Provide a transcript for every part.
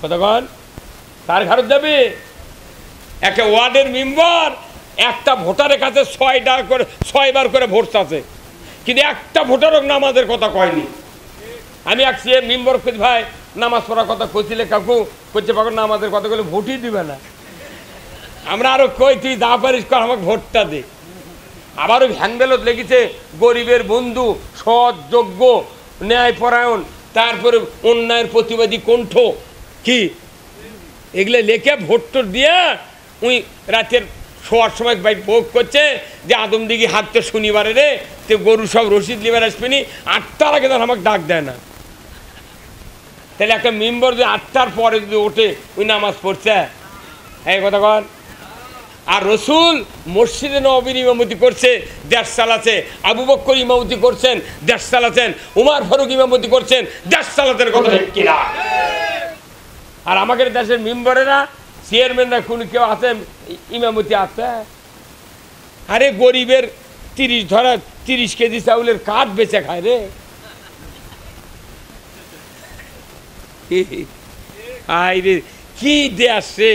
কতক্ষণ তার ঘর যাবে একটা ওয়ার্ডের মেম্বার একটা ভোটারের কাছে 6বার করে ভোট আছে, কিন্তু একটা ভোটারও নামাজের কথা কয়নি। আমি এক সিএম মেম্বার খুঁজ ভাই নামাজ পড়ার কথা কইছিলে কাকু করছে পাখন নামাজের কথা বলে ভোটই দিবে না। আমরা আরো কই তুই যা পারিস কর আমাকে ভোটটা দে। আবারও ভ্যানবেলত লেগেছে গরিবের বন্ধু, সৎ যোগ্য ন্যায়পরায়ণ, তারপরে অন্যায়ের প্রতিবাদী কণ্ঠ কি এগুলো লেখে ভোট টোট দিয়ে উই রাতের শোয়ার সময় বাইক ভোগ করছে যে আদমদিঘি হাঁটতে শনিবারে রে তো গরু সব রসিদ লিবার আসবেনি 8টার আগে তখন আমাকে ডাক দেয় না। তাহলে একটা মেম্বার যদি 8টার পরে যদি ওঠে ওই নামাজ পড়ছে এই কথা কর। আর রসুল মসজিদে নববীর ইমামতি করছে, দেশ চালাচ্ছে। আবু বকর ইমামতি করছেন, দেশ চালাচ্ছেন। উমার ফারুক ইমামতি করছেন, দেশ চালাতেন। কথা কিনা? আর আমাদের দেশের মেম্বারেরা চেয়ারম্যানরা কোনো কেউ আছে ইমামতি আছে? আরে গরিবের 30 কেজি চাউলের কাঠ বেচে খায় রে। আরে কি দেশ রে,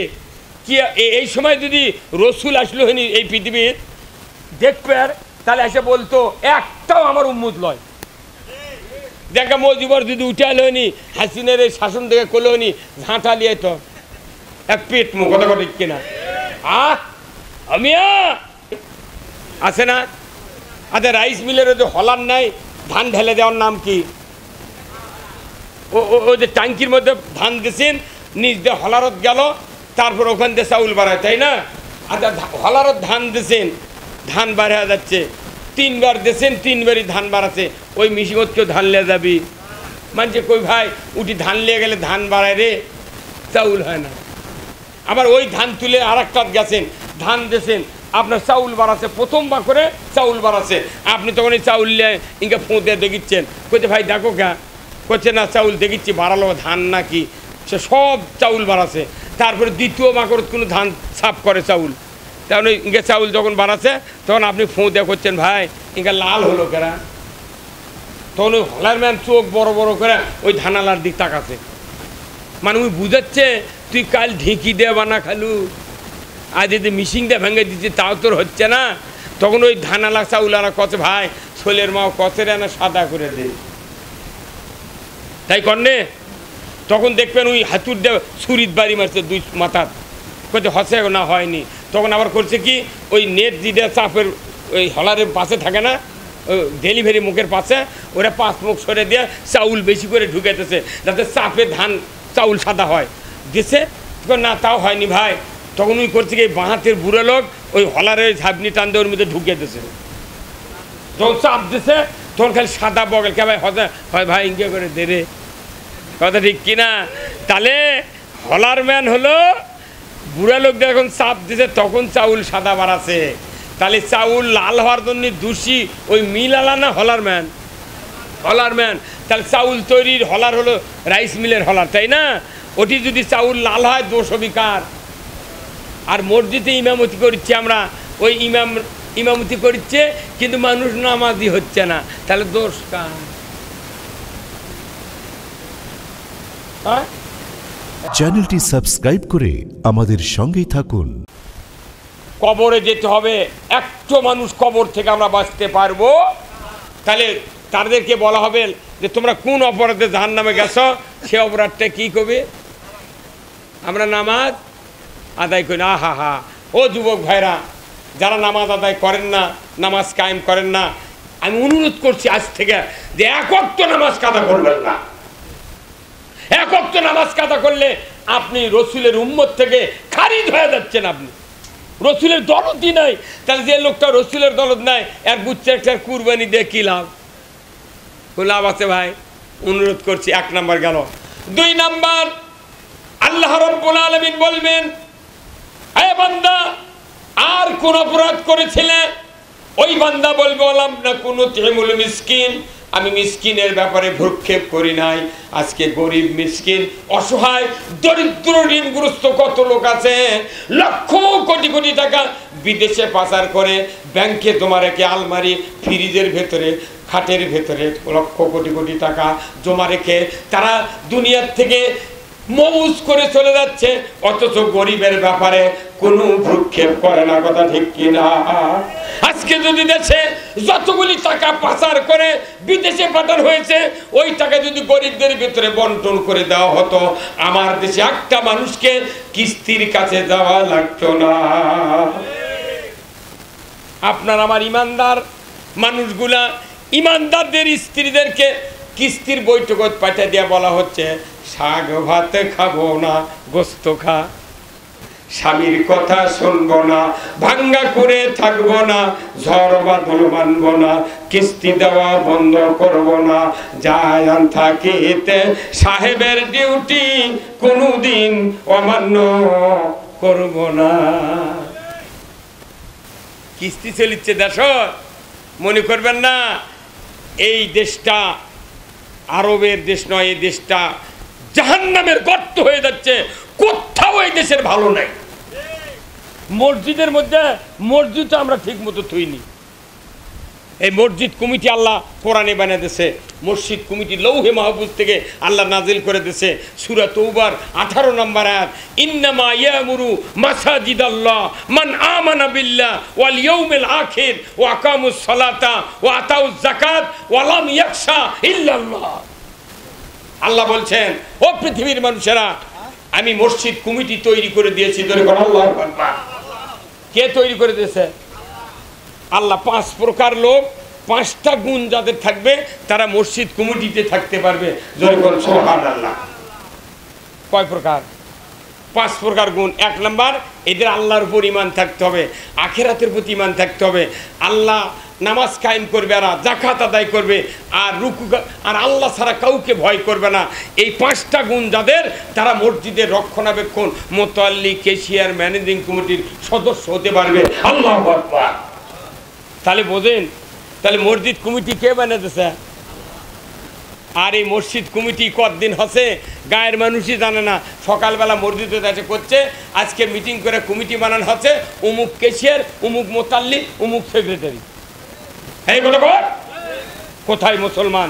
কি এই সময় যদি রসুল আসলো হয়নি এই পৃথিবীর দেখবে তাহলে এসে বলতো একটাও আমার উম্মত লয়। দেখা মজিবর যদি উঠে আলো হয়নি হাসিনের এই শাসন থেকে করলো হয়নি ঝাঁটা লিয়ে তো এক পেট মুখ কথা ঠিক কিনা? আমি আছে না? আচ্ছা রাইস মিলের যে হলার নাই ধান ঢেলে দেওয়ার নাম কি? ও যে ট্যাঙ্কির মধ্যে ধান দিয়েছেন নিজ দিয়ে হলারত গেল, তারপর ওখান দিয়ে চাউল বাড়ায়, তাই না? আচ্ছা হলারত ধান দিয়েছেন, ধান বাড়া যাচ্ছে, 3বার দিয়েছেন 3বারই ধান বাড়াচ্ছে, ওই মিশিমত কেউ ধান লিয়ে যাবি? মানছে কই ভাই উঠি ধান লিয়ে গেলে ধান বাড়ায় রে, চাউল হয় না। আবার ওই ধান তুলে আর একটা গেছেন ধান দিয়েছেন, আপনার চাউল বাড়াচ্ছে, প্রথমবার করে চাউল বাড়াচ্ছে। আপনি তখন এই চাউল নিয়ে ইনকে ফোঁ দিয়ে দেখিচ্ছেন, কইতে ভাই দেখো গা, করছে না চাউল দেখিচ্ছি বাড়ালো ধান নাকি, সে সব চাউল বাড়াচ্ছে। তারপরে দ্বিতীয় মাকড় কোনো ধান সাফ করে চাউল, তখন ওই ইনকে চাউল যখন বাড়াচ্ছে তখন আপনি ফোঁ দিয়ে করছেন ভাই ইনকে লাল হলো কেরা, তখন ওই হলার ম্যান চোখ বড় বড় করে ওই ধানালার দিক তাকাচ্ছে, মানে ওই বুঝাচ্ছে তুই কাল ঢেঁকি দিয়ে বানা খালু, আজ যদি মিশিং দিয়ে ভেঙে দিচ্ছি তাও তোর হচ্ছে না। তখন ওই ধানালা চাউলারা কত ভাই ছোলের মাও কচের না সাদা করে দে, তাই কন্যে তখন দেখবেন ওই হাতুর দিয়ে ছুরির বাড়ি মারছে 2 মাথার, কত হচ্ছে না হয়নি। তখন আবার করছে কি ওই নেট যেটা চাপের ওই হলারের পাশে থাকে না, ওই ডেলিভারি মুখের পাশে ওরা 5 মুখ সরে দিয়ে চাউল বেশি করে ঢুকাইতেছে যাতে চাপে ধান চাউল সাদা হয় দিছে না, তাও হয়নি ভাই। তখন ওই করছে কি বাঁ হাতের বুড়ো লোক ওই হলারের ঝাপনি টান দিয়ে ওর মধ্যে ঢুকিয়ে দিয়েছে, যখন চাপ দিছে তখন খালি সাদা বগল কে ভাই হয় ভাই ইঙ্গে করে দে রে, কথা ঠিক কিনা? তাহলে হলার ম্যান হলো বুড়া লোক যখন চাপ দিছে তখন চাউল সাদা বাড়াছে। তাহলে চাউল লাল হওয়ার জন্য দোষী ওই মিল আলা না হলার ম্যান? হলার ম্যান। তাহলে চাউল তৈরির হলার হলো রাইস মিলের হলার, তাই না? ওটি যদি চাউল লাল হয় দোষ অবিকার। আর মসজিদে ইমামতি করছি আমরা, ওই ইমামতি করছে কিন্তু মানুষ নামাজি হচ্ছে না, তাহলে দোষ কার? চ্যানেলটি সাবস্ক্রাইব করে আমাদের সঙ্গেই থাকুন। কবরে যেতে হবে, একটু মানুষ কবর থেকে আমরা বাঁচতে পারবো। তাহলে তাদেরকে বলা হবে যে তোমরা কোন অপরাধে জাহান্নামে গেছো, সে অপরাধটা কি করবে? আমরা নামাজ আদায় করি না। হা ও যুবক ভাইরা যারা নামাজ আদায় করেন না, নামাজ কায়েম করেন না, আমি অনুরোধ করছি আজ থেকে যে 1 ওয়াক্ত নামাজ কাদা করবেন না। 1 ওয়াক্ত নামাজ কাদা করলে আপনি রসুলের উম্মত থেকে খারিজ হয়ে যাচ্ছেন। আপনি রসুলের দরদই নাই, তাহলে যে লোকটা রসুলের দরদ নাই এর বুঝছে একটা কুরবানি দিয়ে কি লাভ? লাভ আছে ভাই? অনুরোধ করছি। 1 নাম্বার গেল। 2 নাম্বার, আল্লাহ রাব্বুল আলামিন বলবেন হে বান্দা আর কোন অপরাধ করেছিলে? ওই বান্দা বলবে ওলাম না কোনো তিমুল মিসকিন, আমি মিসকিনের ব্যাপারে ভ্রুক্ষেপ করি নাই। আজকে গরিব মিসকিন অসহায় দরিদ্র ঋণগ্রস্ত কত লোক আছে, লক্ষ কোটি কোটি টাকা বিদেশে পাচার করে ব্যাংকে তোমার একে আলমারি ফ্রিজের ভেতরে খাটের ভেতরে লক্ষ কোটি কোটি টাকা জমা রেখে তারা দুনিয়ার থেকে মৌজ করে চলে যাচ্ছে, অথচ গরিবের ব্যাপারে কোনো ভ্রুক্ষেপ করে না। কথা ঠিক কিনা? আজকে যদি দেশে যতগুলি টাকা পাচার করে বিদেশে পাঠানো হয়েছে, ওই টাকা যদি গরিবদের ভিতরে বন্টন করে দেওয়া হতো, আমার দেশে একটা মানুষকে কিস্তির কাছে যাওয়া লাগতো না। আপনার আমার ইমানদার মানুষগুলা, ইমানদারদের স্ত্রীদেরকে কিস্তির বৈঠকত পাঠিয়ে দিয়ে বলা হচ্ছে, শাক ভাত খাবো না, গোস্ত খা। স্বামীর কথা শুনবো না, ভাঙ্গা করে থাকবো না, ঝড় বাদল মানবো না, কিস্তি দেওয়া বন্ধ করবো না, যায়ান থাকিতে সাহেবের ডিউটি কোনোদিন অমান্য করবো না। কিস্তি চলিচ্ছে দেশ, মনে করবেন না এই দেশটা আরবের দেশ নয়, এই দেশটা জাহান্নামের গর্ত হয়ে যাচ্ছে। কোথাও এই দেশের ভালো নাই। মসজিদের মধ্যে মসজিদ আমরা ঠিক মতো থইনি। এই মসজিদ কমিটি আল্লাহ কোরআনে বানিয়ে দিয়েছে, মসজিদ কমিটি লৌহে মাহফুজ থেকে আল্লাহ নাজিল করে দিয়েছে। সূরা তৌবার 18 নম্বর আয়াত, ইন্নামা ইয়ামুরু মাসাজিদাল্লাহ মান আমানা বিল্লাহ ওয়াল ইয়াউমিল আখির ওয়া আকামুস সালাতা ওয়া আতাউজ যাকাত ওয়া লাম ইয়াখশা ইল্লাল্লাহ। আল্লাহ বলছেন, ও পৃথিবীর মানুষেরা, আমি মসজিদ কমিটি তৈরি করে দিয়েছি। আল্লাহু আকবার। কে তৈরি করে দিয়েছে? আল্লাহ। 5 প্রকার লোক, 5টা গুণ যাদের থাকবে তারা মসজিদ কমিটিতে থাকতে পারবে। জোরে বলুন সুবহানাল্লাহ। কয় প্রকার? 5 প্রকার গুণ। 1 নাম্বার, এদের আল্লাহর উপর ঈমান থাকতে হবে, আখিরাতের প্রতি ঈমান থাকতে হবে। আল্লাহ নামাজ কায়েম করবে, আর যাকাত আদায় করবে, আর রুকু, আর আল্লাহ ছাড়া কাউকে ভয় করবে না। এই 5টা গুণ যাদের, তারা মসজিদের রক্ষণাবেক্ষণ, মোতাল্লি, ক্যাশিয়ার, ম্যানেজিং কমিটির সদস্য হতে পারবে। আল্লাহু আকবার। তাহলে বোঝেন, তাহলে মসজিদ কমিটি কে বানাতেছে? আর এই মসজিদ কমিটি কতদিন হচ্ছে গায়ের মানুষই জানে না। সকালবেলা মসজিদে এসে করছে, আজকে মিটিং করে কমিটি বানানো হচ্ছে, অমুক ক্যাশিয়ার, অমুক মোতাল্লি, অমুক সেক্রেটারি। এইগুলো কোথায় মুসলমান?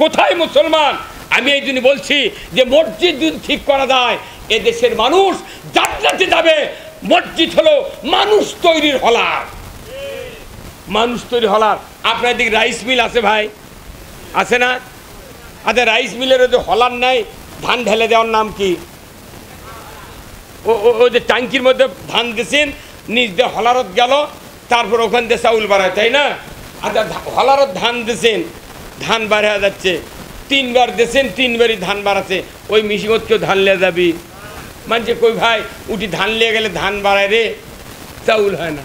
কোথায় মুসলমান? আমি এই জন্য বলছি যে মসজিদ যদি ঠিক করা যায়, এদেশের মানুষ জান্নাতে যাবে। মসজিদ হলো মানুষ তৈরির হলার, মানুষ তৈরি হলার। আপনার দিকে রাইস মিল আছে ভাই, আছে না? আচ্ছা, রাইস মিলের ওই যে হলার নাই, ধান ঢেলে দেওয়ার নাম কি? ওই যে ট্যাঙ্কির মধ্যে ধান দিয়েছেন, নিজ দিয়ে হলারত গেল, তারপর ওখান দিয়ে চাউল বাড়ায়, তাই না? আচ্ছা, হলারত ধান দিয়েছেন, ধান বাড়া যাচ্ছে, 3 বার দিয়েছেন, 3 বারই ধান বাড়াচ্ছে, ওই মিশিমত কেউ ধান লিয়ে যাবি? মানছে কই ভাই, উঠি ধান লিয়ে গেলে ধান বাড়ায় রে, চাউল হয় না।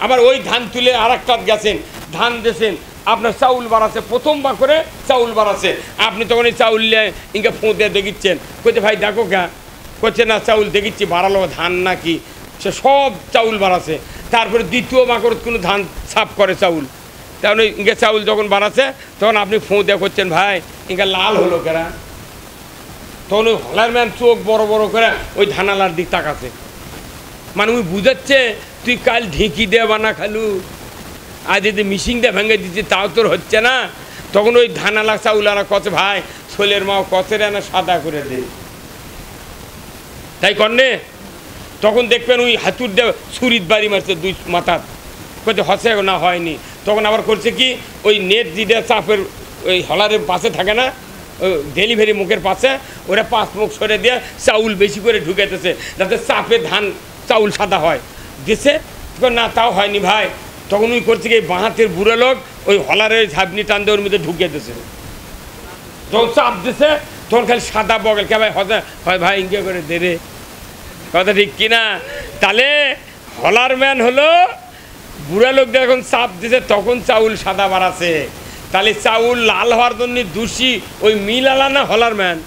আবার ওই ধান তুলে আর একটা গেছেন, ধান দিয়েছেন, আপনার চাউল বাড়াচ্ছে, প্রথমবার করে চাউল বাড়াচ্ছে, আপনি তখন এই চাউল নিয়ে ইনকে ফোঁ দিয়ে দেখিচ্ছেন, কইতে ভাই দেখো কে? করছে না, চাউল দেখিচ্ছি, বাড়ালো ধান নাকি, সে সব চাউল বাড়াচ্ছে। তারপরে দ্বিতীয় মাকড় কোনো ধান সাফ করে চাউল, তাহলে ইনকে চাউল যখন বাড়াচ্ছে, তখন আপনি ফোঁ দিয়ে করছেন, ভাই ইনকে লাল হলো কেরা? তখন ওই হলার ম্যান চোখ বড় বড় করে ওই ধানালার দিক তাকাচ্ছে, মানে ওই বুঝাচ্ছে তুই কাল ঢেঁকি দিয়ে বানা খালু, আর যদি মিশিং দিয়ে ভেঙে দিচ্ছি তাও তোর হচ্ছে না। তখন ওই ধানালা চাউলারা কচে, ভাই ছোলের মাও কচের না সাদা করে দে, তাই কন্যে। তখন দেখবেন ওই হাতুর দিয়ে ছুরিত বাড়ি মারছে 2 মাথার, কচে হচ্ছে না, হয়নি। তখন আবার করছে কি, ওই নেট দিয়ে চাপের ওই হলারের পাশে থাকে না, ওই ডেলিভারি মুখের পাশে, ওরা 5 মুখ সরে দিয়ে চাউল বেশি করে ঢুকেতেছে, যাতে চাপে ধান চাউল সাদা হয়। দিছে না, তাও হয়নি ভাই। তখন ওই করছে কি, বাঁহাতের বুড়ো লোক ওই হলারের ঝাপনি টান দিয়ে ওর মধ্যে ঢুকিয়ে দিয়েছে, তখন চাপ দিছে, তখন খালি সাদা বগল কে ভাই হয়, ভাই ইঙ্গে করে দে রে। কথা ঠিক কিনা? তাহলে হলার ম্যান হলো বুড়া লোকদের এখন চাপ দিছে, তখন চাউল সাদা বাড়াছে। তাহলে চাউল লাল হওয়ার জন্য দোষী ওই মিল আলা না হলার ম্যান?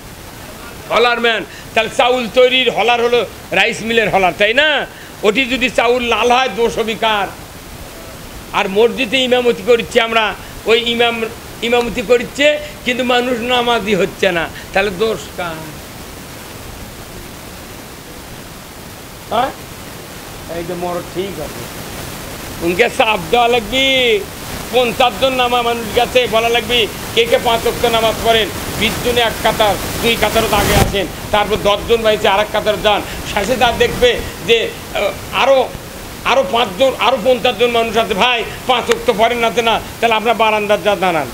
হলার ম্যান। তাহলে চাউল তৈরির হলার হলো রাইস মিলের হলার, তাই না? ওটি যদি চাউল লাল হয়, দোষ অবিকার। আর মসজিদে ইমামতি করছি আমরা, ওই ইমামতি করছে, কিন্তু মানুষ নামাজি হচ্ছে না, তাহলে দোষ কার? হ্যাঁ, এই যে মর ঠিক আছে, উনকে চাপ দেওয়া লাগবি। 50 জন নামা মানুষ গেছে, বলা লাগবি কে কে 5 ওয়াক্ত নামাজ পড়েন? 20 জনে এক কাতার, 2 কাতারও আগে আসেন, তারপর 10 জন বাইছে আর এক কাতার যান, শেষে তার দেখবে যে আরও 5 জন, আরও 50 জন মানুষ আছে, ভাই 5 ওয়াক্ত পড়েন না, না তাহলে আপনার বারান্দার যা দাঁড়ান,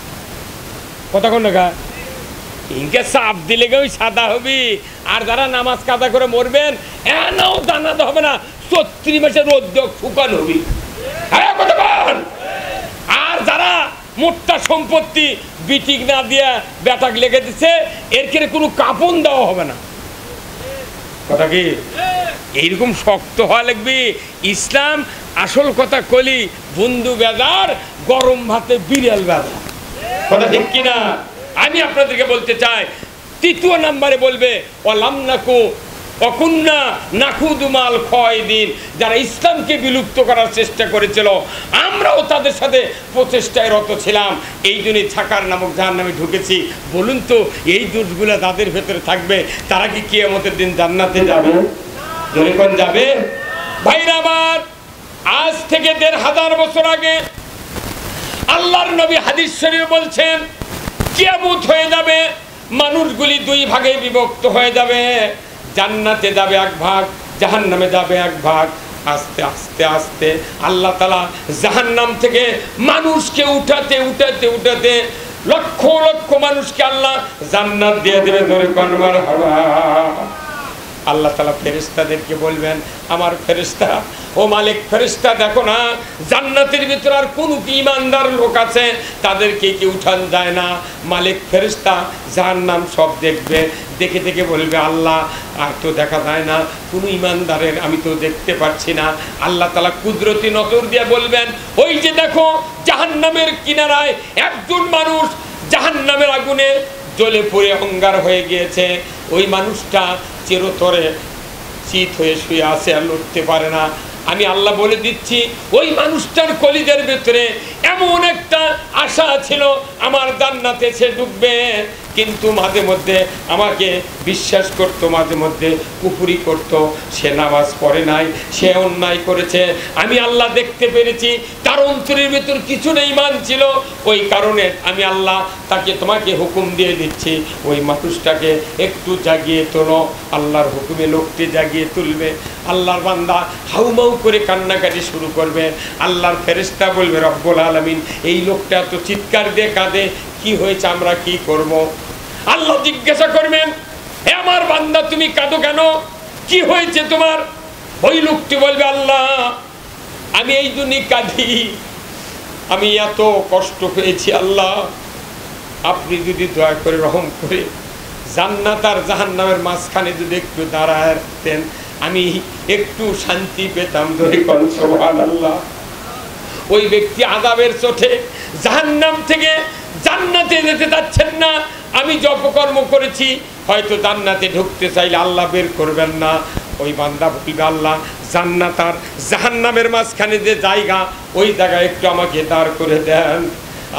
কতক্ষণ দেখা ইনকে চাপ দিলে ওই সাদা হবি। আর যারা নামাজ কাদা করে মরবেন এনাও জানাতে হবে না, 34 মাসের রোদ্দ শুকান হবি। হ্যাঁ কতক্ষণ। আর যারা মোটটা সম্পত্তি বিটিক না দিয়া বেটাক লেগে দিচ্ছে, এর কেড়ে কোনো কাপন দেওয়া হবে না, কথা কি এইরকম শক্ত হওয়া লাগবে। ইসলাম আসল কথা কলি, বন্ধু বেজার গরম ভাতে বিড়াল বেজার, কথা ঠিক কিনা? আমি আপনাদেরকে বলতে চাই, 3য় নম্বরে বলবে ওয়ালাম নাকু অকুন্না নাকুদুমাল খয়দিন, যারা ইসলামকে বিলুপ্ত করার চেষ্টা করেছিল আমরাও তাদের সাথে প্রচেষ্টায় রত ছিলাম, এই জন্যই ছাকার নামক জাহান্নামে ঢুকেছি। বলুন তো এই দোষগুলো তাদের ভেতরে থাকবে, তারা কি কিয়ামতের দিন জান্নাতে যাবে? যখন যাবে ভাইরা আমার, আজ থেকে 1500 বছর আগে আল্লাহর নবী হাদিস শরীফে বলছেন কিয়ামত হয়ে যাবে, মানুষগুলি 2 ভাগে বিভক্ত হয়ে যাবে, জান্নাতে যাবে 1 ভাগ, জাহান্নামে যাবে 1 ভাগ। আস্তে আস্তে আস্তে আল্লাহ তাআলা জাহান্নাম থেকে মানুষকে উঠাতে উঠাতে উঠাতে লক্ষ লক্ষ মানুষকে আল্লাহ জান্নাত দিয়ে দেবে। ধরে কনবার হাওয়া আল্লাহ তাআলা ফেরেশতাদেরকে বলবেন, আমার ফেরেশতা, ও মালিক ফেরেশতা, দেখো না জান্নাতের ভিতরে আর কোন কি ইমানদার লোক আছে, তাদেরকে কি উঠান যায় না? মালিক ফেরেশতা জাহান্নাম সব দেখবে, দেখে দেখে বলবে, আল্লাহ আর তো দেখা যায় না, কোনো ইমানদারের আমি তো দেখতে পাচ্ছি না। আল্লাহ তাআলা কুদরতি নজর দিয়ে বলবেন, ওই যে দেখো জাহান্নামের কিনারায় একজন মানুষ জাহান্নামের আগুনে জ্বলে পুড়ে অঙ্গার হয়ে গিয়েছে, ওই মানুষটা চিরতরে চিত হয়ে শুয়ে আছে, আর লড়তে পারে না। আমি আল্লাহ বলে দিচ্ছি, ওই মানুষটার কলিজার ভেতরে এমন একটা আশা ছিল আমার জান্নাতে সে ঢুকবে, কিন্তু মাঝে মধ্যে আমাকে বিশ্বাস করত, মাঝে মধ্যে কুফরি করত, সে নামাজ পড়ে নাই, সে অন্যায় করেছে। আমি আল্লাহ দেখতে পেরেছি তার অন্তরের ভেতর কিছু না ঈমান ছিল, ওই কারণে আমি আল্লাহ তাকে তোমাকে হুকুম দিয়ে দিচ্ছি, ওই মানুষটাকে একটু জাগিয়ে তোলো। আল্লাহর হুকুমে লোকটি জাগিয়ে তুলবে, আল্লাহর বান্দা হাউমাউ করে কান্নাকাটি শুরু করবে। আল্লাহর ফেরেশতা বলবে, রব্বুল আলামিন এই লোকটা তো চিৎকার দিয়ে কাঁদে, কি হয়েছে, আমরা কি করব? আল্লাহ জিজ্ঞাসা করবেন, হে আমার বান্দা তুমি কাঁদো কেন, কি হয়েছে তোমার? ওই লোকটি বলবে, আল্লাহ আমি এই জন্যই কাঁদি, আমি এত কষ্ট পেয়েছি, আল্লাহ আপনি যদি দয়া করে রহম করে জান্নাত আর জাহান্নামের মাঝখানে যদি একটু দাঁড়াতেন, আমি একটু শান্তি পেতাম। ধরে কোন সুবহানাল্লাহ। ওই ব্যক্তি আযাবের চোটে জাহান্নাম থেকে জান্নাতে যেতে যাচ্ছেন না, আমি যে অপকর্ম করেছি, হয়তো জান্নাতে ঢুকতে চাইলে আল্লাহ বের করবেন না। ওই বান্দা বলবে, আল্লাহ জান্নাত আর জাহান্নামের মাঝখানে যে জায়গা, ওই জায়গায় একটু আমাকে দাঁড় করে দেন।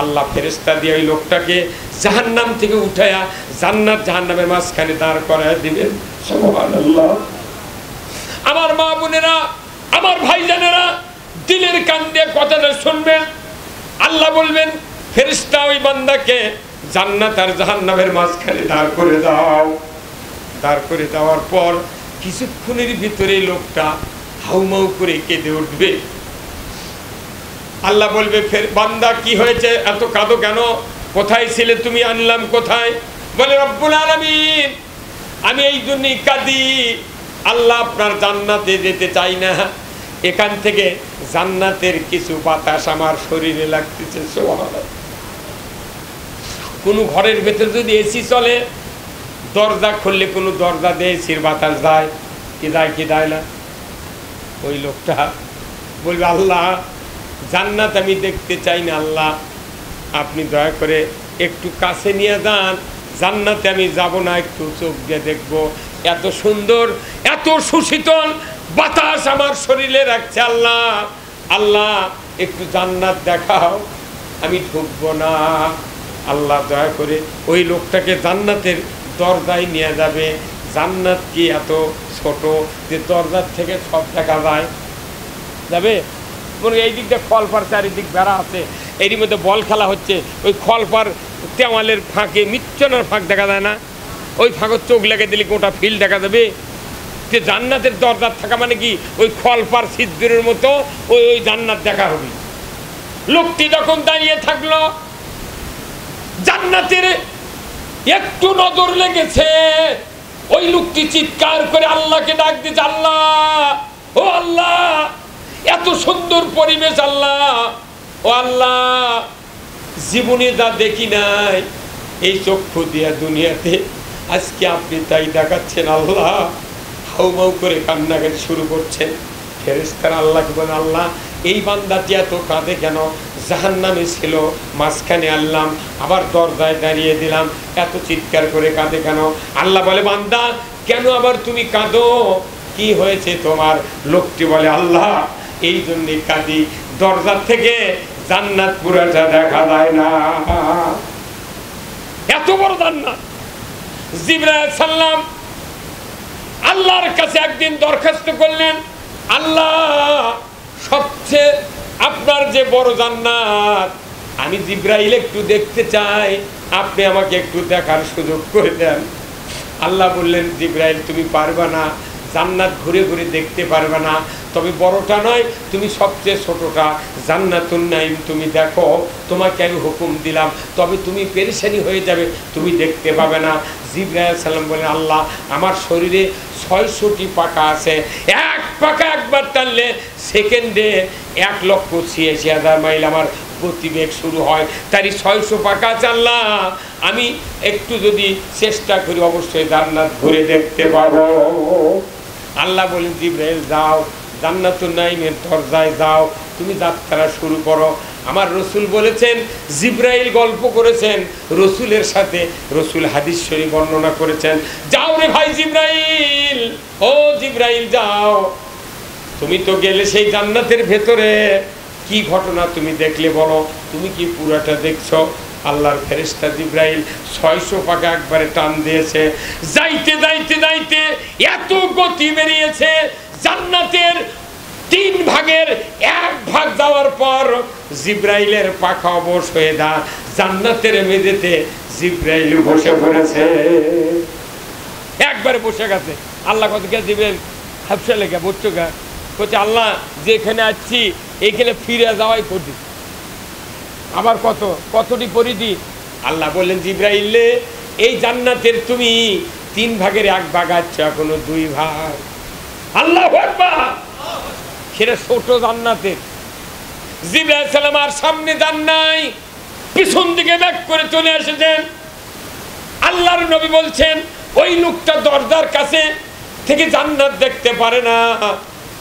আল্লাহ ফেরেশতা দিয়ে ওই লোকটাকে জাহান্নাম থেকে উঠায়া জান্নাত জাহান্নামের মাঝখানে দাঁড় করায় দিবেন। সুবহানাল্লাহ। আমার মা বোনেরা, আমার ভাইজানেরা, দিলের কান দিয়ে কথাটা শুনবেন। আল্লাহ বলবেন, ফেরেশতা ওই বান্দাকে জান্নাত আর জাহান্নামের মাঝখানে দাঁড় করে দাও। দাঁড় করে দেওয়ার পর কিছুক্ষণের ভিতরে লোকটা হাউমাউ করে কেঁদে উঠবে। আল্লাহ বলবে, ফের বান্দা কি হয়েছে, এত কাঁদো কেন, কোথায় ছিলে তুমি, আনলাম কোথায়? বলে, রব্বুল আলামিন আমি এই জন্যই কাঁদি, আল্লাহ আপনার জান্নাতে যেতে চাই না, এখান থেকে জান্নাতের কিছু বাতাস আমার শরীরে লাগতেছে। সুবহানাল্লাহ। কোনো ঘরের ভেতরে যদি এসি চলে, দরজা খুললে কোনো দরজা দিয়ে এসির বাতাস যায় কি, যায় কি যায় না? ওই লোকটা বলবে, আল্লাহ জান্নাত আমি দেখতে চাই না, আল্লাহ আপনি দয়া করে একটু কাছে নিয়ে যান, জান্নাতে আমি যাব না, একটু চোখ দিয়ে দেখবো, এত সুন্দর এত সুশীতল বাতাস আমার শরীরে রাখছে, আল্লাহ আল্লাহ একটু জান্নাত দেখাও, আমি ঢুকবো না। আল্লাহ দয়া করে ওই লোকটাকে জান্নাতের দরজায় নিয়ে যাবে। জান্নাত কি এত ছোট যে দরজার থেকে সব দেখা যায়? যাবে মনে এই দিকটা খলপার চারিদিক বেড়া আছে, এরই মধ্যে বল খেলা হচ্ছে, ওই খলপার দেওয়ালের ফাঁকে মিচ্ছনের ফাঁক দেখা যায় না, ওই ফাঁকের চোখ লেগে দিলে গোটা ফিল্ড দেখা যাবে। যে জান্নাতের দরজার থাকা মানে কি, ওই খলপার সিদ্দুরের মতো ওই ওই জান্নাত দেখা হবে। লোকটি যখন দাঁড়িয়ে থাকলো, জান্নাতের একটু নজর লেগেছে, ওই লোকটি চিৎকার করে আল্লাহকে ডাক দিয়েছে, আল্লাহ, ও আল্লাহ, এত সুন্দর পরিবেশ আল্লাহ, ও আল্লাহ, জীবনে যা দেখি নাই এই চক্ষু দিয়া দুনিয়াতে, আজকে আপনি তাই দেখাচ্ছেন আল্লাহ। হাউমাউ করে কান্নাকাটি শুরু করছেন। ফেরেশতারা আল্লাহকে বলেন, আল্লাহ, এই বান্দাটি এত কাঁদে কেন? জাহান্নামে ছিল, মাঝখানে আনলাম, আবার দরজায় দাঁড়িয়ে দিলাম, এত চিৎকার করে কাঁদে কেন? আল্লাহ বলে, বান্দা, কেন আবার তুমি কাঁদো? কি হয়েছে তোমার? লোকটি বলে, আল্লাহ, এই জন্যে কাঁদি, দরজার থেকে জান্নাত পুরাটা দেখা যায় না। এত বড় জান্নাত। জিবরাইল আলাইহিস সালাম আল্লাহর কাছে একদিন দরখাস্ত করলেন, আল্লাহ, সবচেয়ে আপনার যে বড় জান্নাত, আমি জিবরাইল একটু দেখতে চাই, আপনি আমাকে একটু দেখার সুযোগ করে দেন। আল্লাহ বললেন, জিবরাইল, তুমি পারবে না, জান্নাত ঘুরে ঘুরে দেখতে পারবে না, তবে বড়টা নয়, তুমি সবচেয়ে ছোটটা জান্নাতুন নাঈম তুমি দেখো, তোমাকে আমি হুকুম দিলাম, তবে তুমি পেরেশানি হয়ে যাবে, তুমি দেখতে পাবে না। জিবরাইল আলাইহিস সালাম বলেন, আল্লাহ, আমার শরীরে 600টি পাকা আছে, এক পাকা একবার টানলে সেকেন্ডে 1,86,000 মাইল আমার গতিবেগ শুরু হয়, তারই 600 পাকা আছে আল্লাহ, আমি একটু যদি চেষ্টা করি অবশ্যই জান্নাত ঘুরে দেখতে পাবো। আল্লাহ বলেন, জিবরাইল, যাও, জান্নাতুন নাঈমের দরজায় যাও, তুমি যাত্রা শুরু করো। আমার রসুল বলেছেন, জিবরাইল গল্প করেছেন রসুলের সাথে, রসুল হাদিস শরীফ বর্ণনা করেছেন, যাও রে ভাই জিবরাইল, ও জিবরাইল যাও, তুমি তো গেলে সেই জান্নাতের ভেতরে, কি ঘটনা তুমি দেখলে বলো, তুমি কি পুরাটা দেখছো? আল্লাহর ফেরেশতা জিবরাইল 600 পাকা একবারে টান দিয়েছে, যাইতে যাইতে যাইতে এত গতি বেরিয়েছে, জান্নাতের 3 ভাগের 1 ভাগ যাওয়ার পর জিবরাইলের পাখা অবশ হয়ে দা জান্নাতের মেঝেতে জিবরাইল বসে পড়েছে, একবারে বসে গেছে। আল্লাহ কত কে জিবরাইল হাফসা লেগে বসছো গা, বলছে, আল্লাহ, যেখানে আসছি এইখানে ফিরে যাওয়াই কঠিন, আবার কতটি পরিধি? আল্লাহ বললেন, জিবরাইল, এই জান্নাতের তুমি 3 ভাগের 1 ভাগ আছো, এখনো 2 ভাগ। আল্লাহু আকবার। সেটা ছোট জান্নাতের। জিবরাইল আলাইহিস সালাম আর সামনে যান নাই, পিছন দিকে ব্যাক করে চলে এসেছেন। আল্লাহর নবী বলছেন, ওই লোকটা দরজার কাছে থেকে জান্নাত দেখতে পারে না,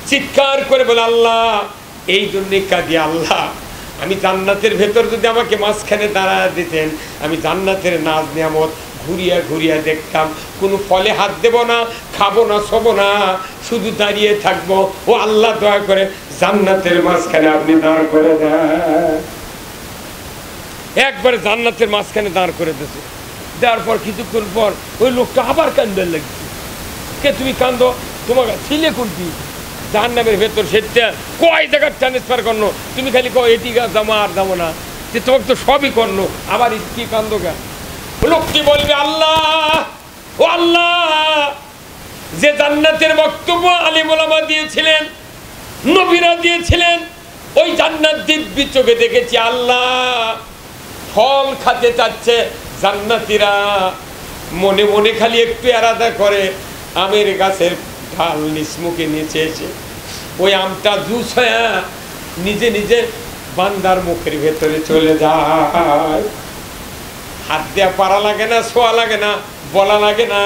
চিৎকার করে বলে, আল্লাহ, এই জন্যে কাঁদি, আল্লাহ, আমি জান্নাতের ভেতর যদি আমাকে মাঝখানে দাঁড়ায় দিতেন, আমি জান্নাতের নাজ নিয়ামত ঘুরিয়া ঘুরিয়া দেখতাম, কোনো ফলে হাত দেব না, খাবো না, শোবো না, শুধু দাঁড়িয়ে থাকবো। ও আল্লাহ, দয়া করে জান্নাতের মাঝখানে আপনি দাঁড় করে দেন। একবারে জান্নাতের মাঝখানে দাঁড় করে দিয়েছে। দেওয়ার পর কিছুক্ষণ পর ওই লোকটা আবার কান্দতে লাগছে। কে তুমি কান্দো? তোমার ছিলে কোনটি? জাহান্নামের ভেতর সেটা কয় জায়গার ট্রান্সফার করলো, তুমি খালি কো এটি গা যাবো আর যাবো না, যে তোমাকে তো সবই করলো, আবার কি কান্দো গা? লোকটি বলবে, আল্লাহ, ও আল্লাহ, যে জান্নাতের বক্তব্য আলিম ওলামা দিয়েছিলেন, নবীরা দিয়েছিলেন, ওই জান্নাত দিব্যি চোখে দেখেছি আল্লাহ। ফল খেতে চাচ্ছে জান্নাতীরা, মনে মনে খালি একটু আলাদা করে আমের গাছের ঢাল নিসমুখে নিচে এসে ওই আমটা জুস হয়ে নিজে নিজে বান্দার মুখের ভেতরে চলে যায়। হাত দেওয়া পারা লাগে না, ছোঁয়া লাগে না, বলা লাগে না,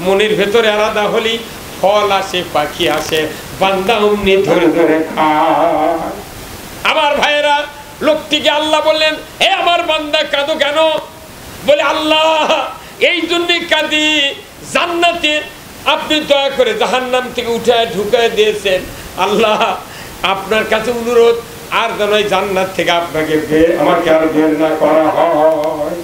মনের ভেতরে আলাদা হলি ফল আসে, পাখি আসে, বান্দা অমনি ধরে ধরে খায়। আমার ভাইয়েরা, লোকটিকে আল্লাহ বললেন, এ আমার বান্দা, কাঁদো কেন? বলে, আল্লাহ, এই জন্যই কাঁদি, জান্নাতে আপনি দয়া করে জাহান্নাম থেকে উঠায় ঢুকায় দিয়েছেন, আল্লাহ, আপনার কাছে অনুরোধ, আর যেন এই জান্নাত থেকে আপনাকে আমাকে আর বের না করা হয়।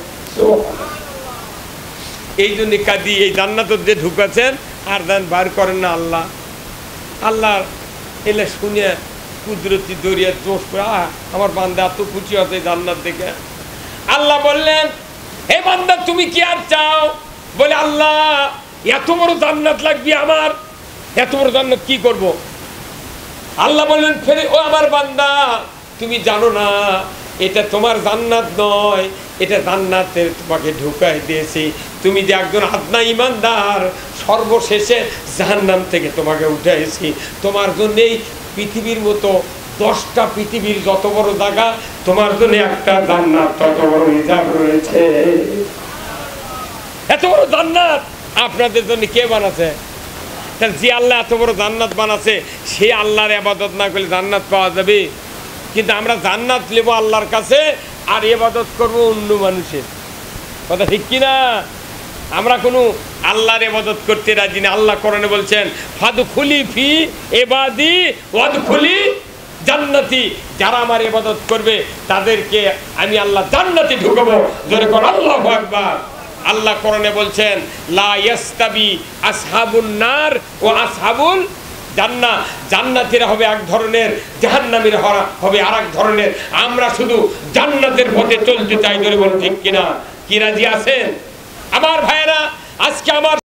এই জন্য কাঁদি, এই জান্নাত যে ঢুকাছেন আর দেন বার করেন না আল্লাহ। আল্লাহ এলে শুনে কুদরতি দরিয়া দোষ করে, আমার বান্দা এত খুশি হতে জান্নাত দেখে। আল্লাহ বললেন, হে বান্দা তুমি কি আর চাও? বলে আল্লাহ এত বড় জান্নাত লাগবে আমার, এত বড় জান্নাত কি করব? আল্লাহ বললেন ফেরে ও আমার বান্দা তুমি জানো না এটা তোমার জান্নাত নয়, এটা জান্নাতে তোমাকে ঢুকাই দিয়েছি। তুমি যে একজন আদনা ইমানদার, সর্বশেষে জাহান্নাম থেকে তোমাকে উঠাইছি। তোমার জন্যেই পৃথিবীর মতো 10টা পৃথিবীর যত বড় জায়গা, তোমার জন্য একটা জান্নাত তত বড় রিজার্ভ রয়েছে। এত বড় জান্নাত আপনাদের জন্য কে বানাচ্ছে? তাহলে যে আল্লাহ এত বড় জান্নাত বানাচ্ছে, সে আল্লাহর ইবাদত না করলে জান্নাত পাওয়া যাবে? কিন্তু আমরা জান্নাত নেব আল্লাহর কাছে আর ইবাদত করব অন্য মানুষের। কথা ঠিক কিনা? আমরা কোনো আল্লাহর ইবাদত করতে রাজি না। আল্লাহ কোরআনে বলছেন ফাদখুলি ফি ইবাদি ওয়াদখুলি জান্নাতি, যারা আমার ইবাদত করবে তাদেরকে আমি আল্লাহ জান্নাতে ঢুকাবো। জোরে কর আল্লাহু আকবার। আল্লাহ কোরআনে বলছেন লা ইয়াস্তাবি আসহাবুন নার ও আসহাবুল জান্নাহ, জান্নাতীরা হবে এক ধরনের, জাহান্নামীরা হবে আরেক ধরনের। আমরা শুধু জান্নাতের পথে চলতে চাই। জোরে বলুন ঠিক কিনা? কি রাজি আছেন আমার ভাইয়েরা? আজকে আমার